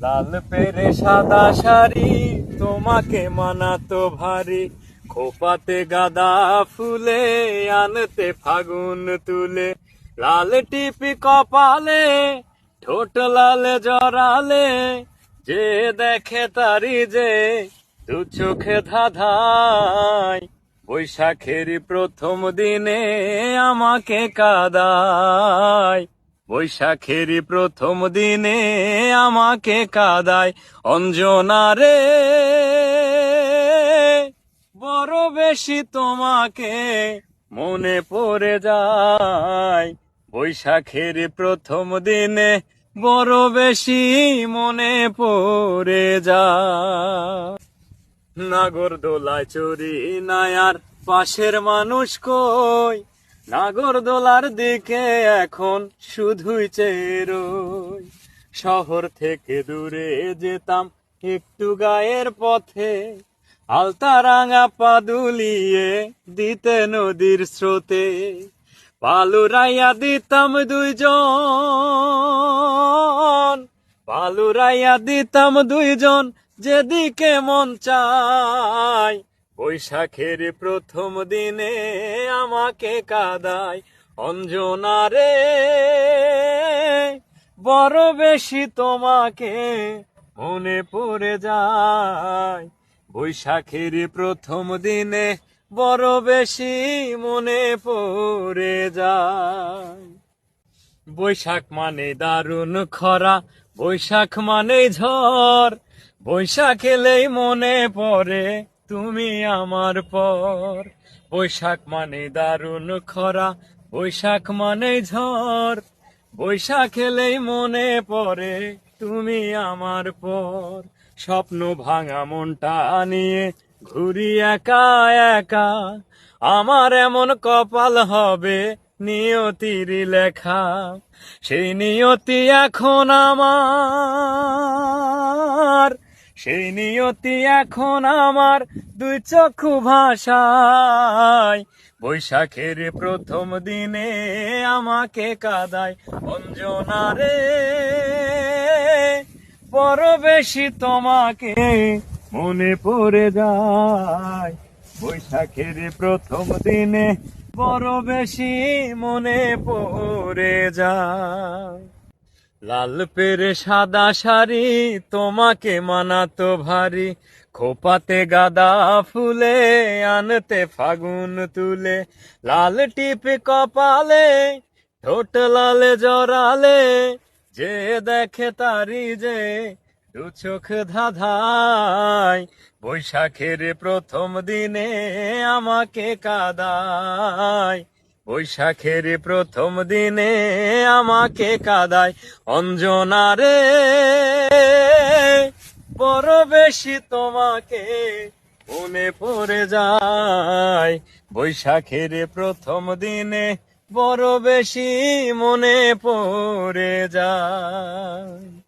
লাল পেরে সাদা শাড়ি তোমাকে মানাতো ভারী, খোপাতে গাঁদা ফুলে আনতে ফাগুন তুলে। লাল টিপি কপালে ঠোঁট লাল জড়ালে, যে দেখে তারি যে দু চোখে ধাঁধায়। বৈশাখের প্রথম দিনে আমাকে কাঁদায়, বৈশাখের প্রথম দিনে আমাকে কাঁদায়। অঞ্জনা রে, বড় বেশি তোমাকে মনে পড়ে যায়। বৈশাখের প্রথম দিনে বড় বেশি মনে পড়ে যায়। নাগরদোলায় চড়ি না আর পাশের মানুষ কই, নাগরদোলার দিকে এখন শুধুই চেয়ে রই। শহর থেকে দূরে যেতাম একটু গায়ের পথে, আলতা রাঙা পা দুলিয়ে দিতে নদীর স্রোতে। পালুরাইয়া দিতাম দুইজন, পালুরাইয়া দিতাম দুইজন, যেদিকে মন চায়। বৈশাখের প্রথম দিনে আমাকে কাঁদায়। অঞ্জনা রে, বড় বেশি তোমাকে মনে পড়ে যায়। বৈশাখের প্রথম দিনে বড় বেশি মনে পড়ে যায়। বৈশাখ মানে দারুণ খরা, বৈশাখ মানে ঝড়, বৈশাখ এলেই মনে পড়ে তুমি আমার পর। বৈশাখ মানে দারুণ খরা, বৈশাখ মানে ঝড়, বৈশাখ এলেই মনে পড়ে তুমি আমার পর। স্বপ্ন ভাঙা মনটা নিয়ে ঘুরি একা একা, আমার এমন কপাল হবে নিয়তির লেখা। সেই নিয়তি এখন আমার, সেই নিয়তি এখন আমার দুই চক্ষু ভাষায়। বৈশাখের প্রথম দিনে আমাকে কাঁদায়। অঞ্জনা রে, বড় বেশি তোমাকে মনে পড়ে যায়। বৈশাখের প্রথম দিনে বড় বেশি মনে পড়ে যায়। লাল পেরে সাদা শাড়ি তোমাকে মানাতো ভারী, খোপাতে গাঁদা ফুলে আনতে ফাগুন তুলে। লাল টিপে কপালে ঠোঁট লাল জড়ালে, যে দেখে তারি যে দু চোখ ধাঁধায়। বৈশাখের প্রথম দিনে আমাকে কাঁদায়, বৈশাখের প্রথম দিনে আমাকে কাঁদায়। অঞ্জনা রে, বড় বেশি তোমাকে মনে পড়ে যায়। বৈশাখের প্রথম দিনে বড় বেশি মনে পড়ে যায়।